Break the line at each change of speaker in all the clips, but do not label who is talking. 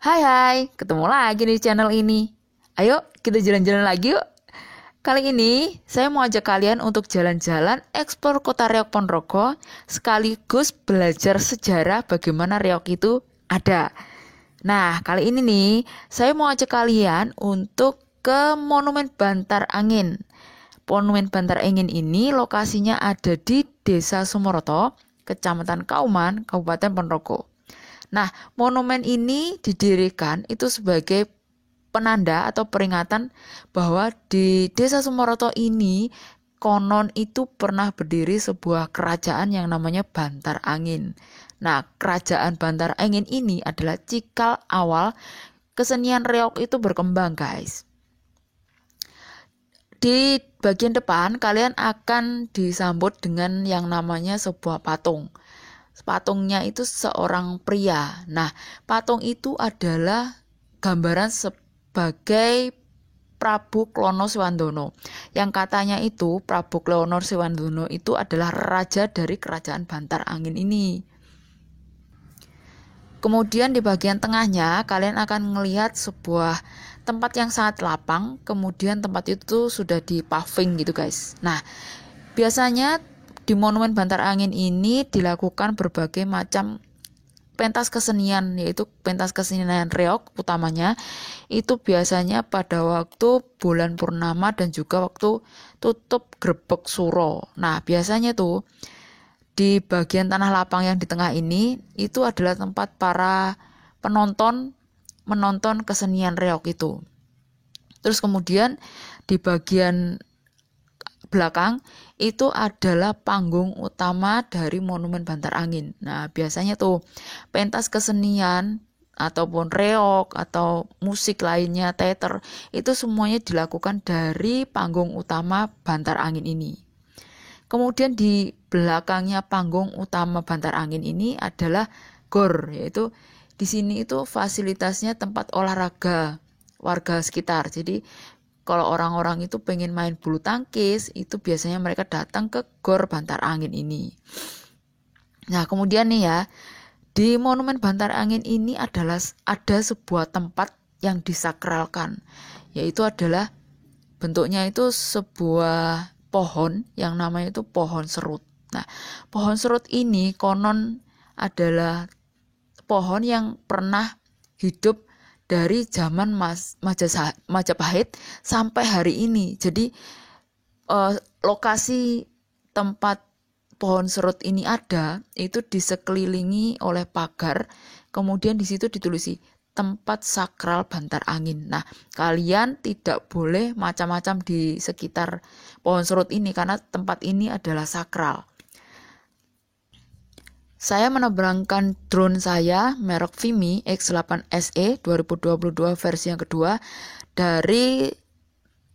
Hai hai, ketemu lagi di channel ini. Ayo kita jalan-jalan lagi yuk. Kali ini saya mau ajak kalian untuk jalan-jalan eksplor kota Riok Ponorogo sekaligus belajar sejarah bagaimana Riok itu ada. Nah, kali ini nih saya mau ajak kalian untuk ke Monumen Bantar Angin. Monumen Bantar Angin ini lokasinya ada di Desa Sumoroto, Kecamatan Kauman, Kabupaten Ponorogo. Nah, monumen ini didirikan itu sebagai penanda atau peringatan bahwa di Desa Sumoroto ini konon itu pernah berdiri sebuah kerajaan yang namanya Bantar Angin. Nah, kerajaan Bantar Angin ini adalah cikal awal kesenian reog itu berkembang, guys. Di bagian depan kalian akan disambut dengan yang namanya sebuah patung. Patungnya itu seorang pria. Nah, patung itu adalah gambaran sebagai Prabu Klono Swandono. Yang katanya itu Prabu Klono Swandono itu adalah raja dari kerajaan Bantar Angin ini. Kemudian di bagian tengahnya kalian akan melihat sebuah tempat yang sangat lapang. Kemudian tempat itu sudah di paving gitu, guys. Nah, biasanya di Monumen Bantar Angin ini dilakukan berbagai macam pentas kesenian, yaitu pentas kesenian reog utamanya itu biasanya pada waktu bulan purnama dan juga waktu tutup grebek suro. Nah, biasanya tuh di bagian tanah lapang yang di tengah ini itu adalah tempat para penonton menonton kesenian reog itu. Terus kemudian di bagian belakang itu adalah panggung utama dari Monumen Bantar Angin. Nah, biasanya tuh pentas kesenian ataupun reog atau musik lainnya, teater, itu semuanya dilakukan dari panggung utama Bantar Angin ini. Kemudian di belakangnya panggung utama Bantar Angin ini adalah gor, yaitu di sini itu fasilitasnya tempat olahraga warga sekitar. Jadi kalau orang-orang itu pengen main bulu tangkis, itu biasanya mereka datang ke Gor Bantar Angin ini. Nah, kemudian nih ya, di Monumen Bantar Angin ini ada sebuah tempat yang disakralkan, yaitu adalah bentuknya itu sebuah pohon yang namanya itu pohon serut. Nah, pohon serut ini konon adalah pohon yang pernah hidup dari zaman Majapahit sampai hari ini. Jadi lokasi tempat pohon serut ini ada itu disekelilingi oleh pagar, kemudian di situ ditulisi tempat sakral Bantar Angin. Nah, kalian tidak boleh macam-macam di sekitar pohon serut ini karena tempat ini adalah sakral. Saya menerbangkan drone saya merek Vimy X8 SE 2022 versi yang kedua dari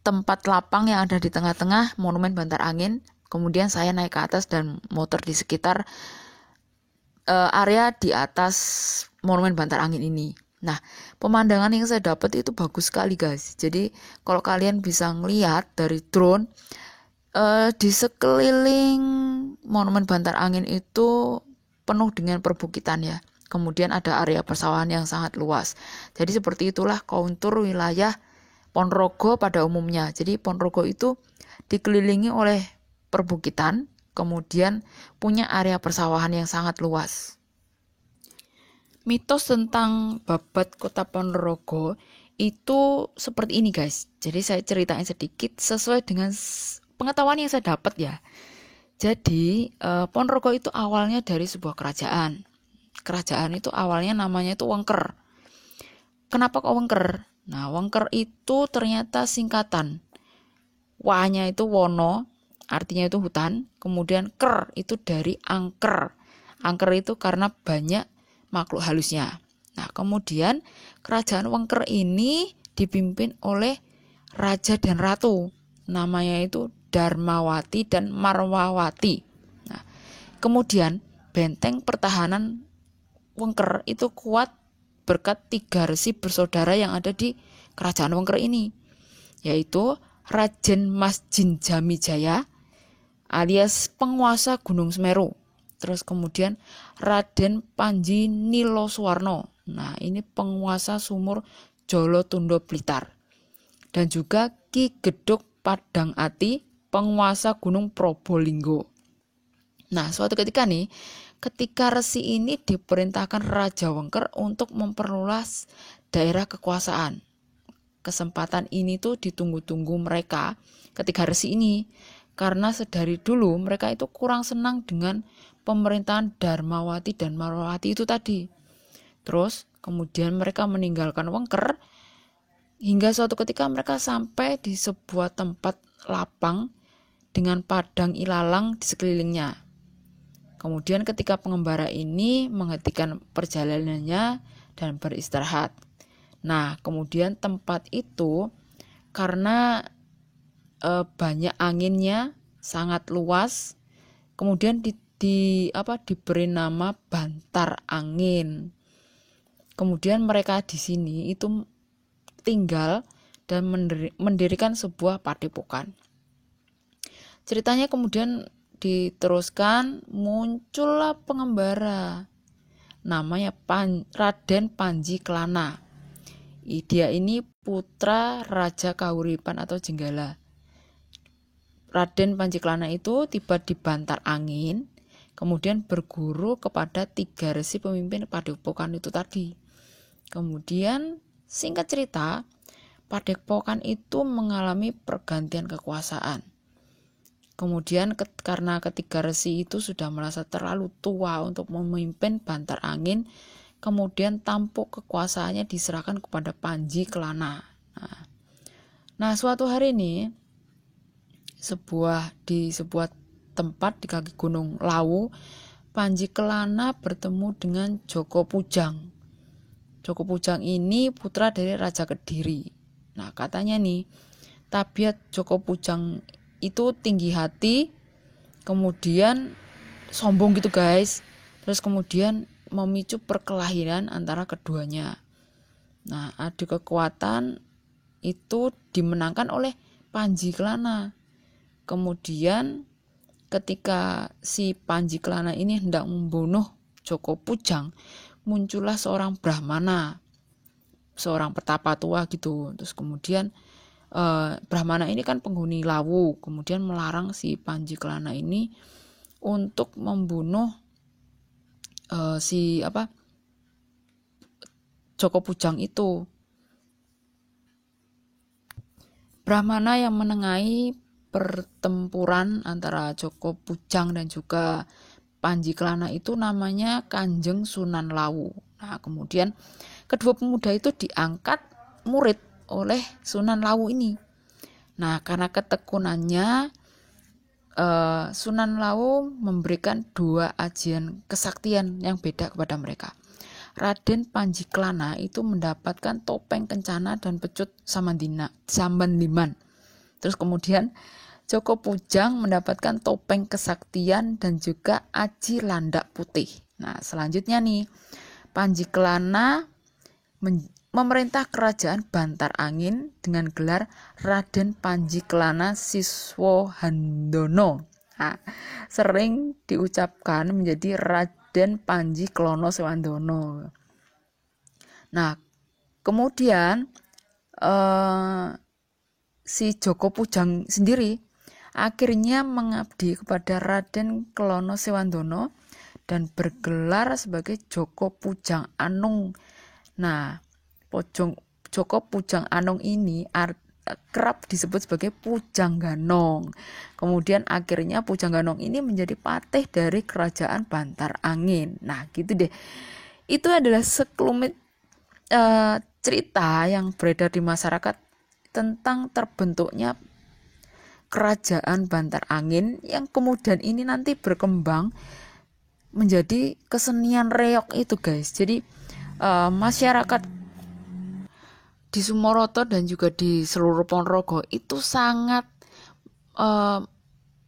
tempat lapang yang ada di tengah-tengah Monumen Bantar Angin. Kemudian saya naik ke atas dan muter di sekitar area di atas Monumen Bantar Angin ini. Nah, pemandangan yang saya dapat itu bagus sekali, guys. Jadi kalau kalian bisa ngelihat dari drone di sekeliling Monumen Bantar Angin itu penuh dengan perbukitan ya. Kemudian ada area persawahan yang sangat luas. Jadi seperti itulah kontur wilayah Ponorogo pada umumnya. Jadi Ponorogo itu dikelilingi oleh perbukitan, kemudian punya area persawahan yang sangat luas. Mitos tentang babat kota Ponorogo itu seperti ini, guys. Jadi saya ceritain sedikit sesuai dengan pengetahuan yang saya dapat ya. Jadi Ponorogo itu awalnya dari sebuah kerajaan. Kerajaan itu awalnya namanya itu Wengker. Kenapa kok Wengker? Nah, Wengker itu ternyata singkatan. Wanya itu wono, artinya itu hutan. Kemudian ker itu dari angker. Angker itu karena banyak makhluk halusnya. Nah, kemudian kerajaan Wengker ini dipimpin oleh raja dan ratu. Namanya itu Darmawati dan Marwawati. Nah, kemudian benteng pertahanan Wengker itu kuat berkat 3 resi bersaudara yang ada di kerajaan Wengker ini, yaitu Raden Mas Jin Jamijaya alias penguasa Gunung Semeru. Terus kemudian Raden Panji Nilo Suwarno. Nah, ini penguasa sumur Jolotundo Blitar. Dan juga Ki Gedhog Padang Ati, penguasa Gunung Probolinggo. Nah, suatu ketika nih, ketika Resi ini diperintahkan Raja Wengker untuk memperluas daerah kekuasaan. Kesempatan ini tuh ditunggu-tunggu mereka ketika Resi ini, karena sedari dulu mereka itu kurang senang dengan pemerintahan Darmawati dan Marwati itu tadi. Terus kemudian mereka meninggalkan Wengker hingga suatu ketika mereka sampai di sebuah tempat lapang dengan padang ilalang di sekelilingnya. Kemudian ketika pengembara ini menghentikan perjalanannya dan beristirahat. Nah, kemudian tempat itu karena banyak anginnya, sangat luas, kemudian diberi nama Bantar Angin. Kemudian mereka di sini itu tinggal dan mendirikan sebuah padepokan. Ceritanya kemudian diteruskan, muncullah pengembara namanya Raden Panji Klana. Dia ini putra Raja Kahuripan atau Jenggala. Raden Panji Klana itu tiba di Bantar Angin, kemudian berguru kepada 3 resi pemimpin padepokan itu tadi. Kemudian singkat cerita, padepokan itu mengalami pergantian kekuasaan. Kemudian karena ketiga resi itu sudah merasa terlalu tua untuk memimpin Bantar Angin, kemudian tampuk kekuasaannya diserahkan kepada Panji Klana. Nah, suatu hari ini di sebuah tempat di kaki Gunung Lawu, Panji Klana bertemu dengan Joko Pujang. Joko Pujang ini putra dari Raja Kediri. Nah, katanya nih, tabiat Joko Pujang itu tinggi hati, kemudian sombong gitu guys. Terus kemudian memicu perkelahian antara keduanya. Nah, adu kekuatan itu dimenangkan oleh Panji Klana. Kemudian ketika si Panji Klana ini hendak membunuh Joko Pujang, muncullah seorang Brahmana, seorang petapa tua gitu. Terus kemudian Brahmana ini kan penghuni Lawu, kemudian melarang si Panji Klana ini untuk membunuh Joko Pujang itu. Brahmana yang menengahi pertempuran antara Joko Pujang dan juga Panji Klana itu namanya Kanjeng Sunan Lawu. Nah, kemudian kedua pemuda itu diangkat murid oleh Sunan Lawu ini. Nah, karena ketekunannya, Sunan Lawu memberikan 2 ajian kesaktian yang beda kepada mereka. Raden Panji Klana itu mendapatkan topeng kencana dan pecut Samandiman. Terus kemudian Joko Pujang mendapatkan topeng kesaktian dan juga aji landak putih. Nah, selanjutnya nih, Panji Klana memerintah kerajaan Bantar Angin dengan gelar Raden Panji Klana Siswohandono. Nah, sering diucapkan menjadi Raden Panji Klono Swandono. Nah, kemudian si Joko Pujang sendiri akhirnya mengabdi kepada Raden Klono Swandono dan bergelar sebagai Joko Pujang Anung. Nah, Joko Pujang Anung ini kerap disebut sebagai Pujang Ganong. Kemudian akhirnya Pujang Ganong ini menjadi patih dari kerajaan Bantar Angin. Nah, gitu deh. Itu adalah sekelumit cerita yang beredar di masyarakat tentang terbentuknya kerajaan Bantar Angin yang kemudian ini nanti berkembang menjadi kesenian reog itu guys. Jadi masyarakat di Sumoroto dan juga di seluruh Ponorogo itu sangat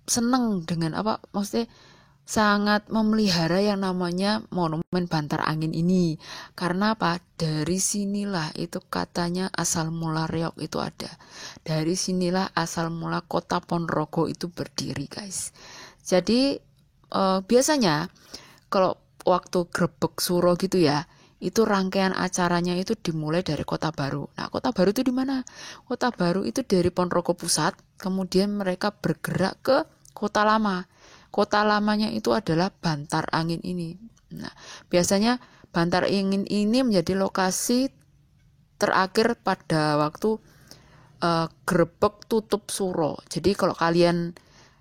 seneng dengan maksudnya sangat memelihara yang namanya monumen Bantar Angin ini. Karena apa? Dari sinilah itu katanya asal mula reog itu ada. Dari sinilah asal mula kota Ponorogo itu berdiri guys. Jadi biasanya kalau waktu grebek suro gitu ya, itu rangkaian acaranya itu dimulai dari Kota Baru. Nah, Kota Baru itu di mana? Kota Baru itu dari Ponorogo Pusat, kemudian mereka bergerak ke Kota Lama. Kota lamanya itu adalah Bantar Angin ini. Nah, biasanya Bantar Angin ini menjadi lokasi terakhir pada waktu Grebek tutup Suro. Jadi kalau kalian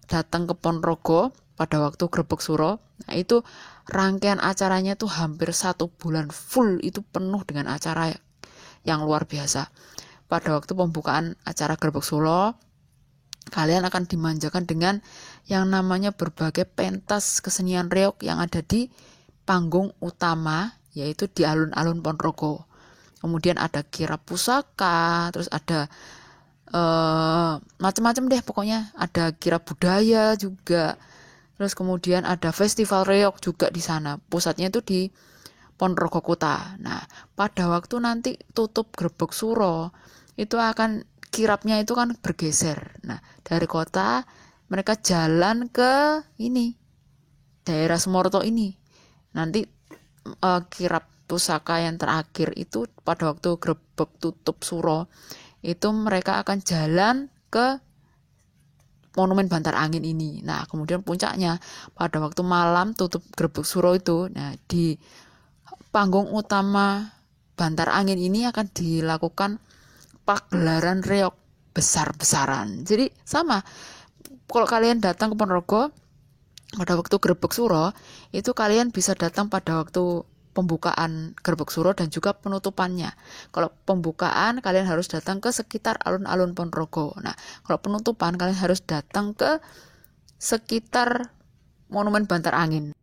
datang ke Ponorogo pada waktu Grebek Suro, nah itu rangkaian acaranya tuh hampir 1 bulan full, itu penuh dengan acara yang luar biasa. Pada waktu pembukaan acara Grebek Suro, kalian akan dimanjakan dengan yang namanya berbagai pentas kesenian reog yang ada di panggung utama, yaitu di alun-alun Ponorogo. Kemudian ada kirab pusaka, terus ada macam-macam deh pokoknya, ada kirab budaya juga, terus kemudian ada festival reog juga di sana, pusatnya itu di Ponorogo Kota. Nah, pada waktu nanti tutup Grebek Suro itu akan kirabnya itu kan bergeser. Nah, dari kota mereka jalan ke ini daerah Semorto ini. Nanti kirab pusaka yang terakhir itu pada waktu Grebek tutup Suro itu mereka akan jalan ke Monumen Bantar Angin ini. Nah, kemudian puncaknya pada waktu malam tutup Grebek Suro itu, nah di panggung utama Bantar Angin ini akan dilakukan pagelaran reog besar-besaran. Jadi sama, kalau kalian datang ke Ponorogo pada waktu Grebek Suro, itu kalian bisa datang pada waktu pembukaan Grebek Suro dan juga penutupannya. Kalau pembukaan kalian harus datang ke sekitar alun-alun Ponorogo. Nah, kalau penutupan kalian harus datang ke sekitar Monumen Bantar Angin.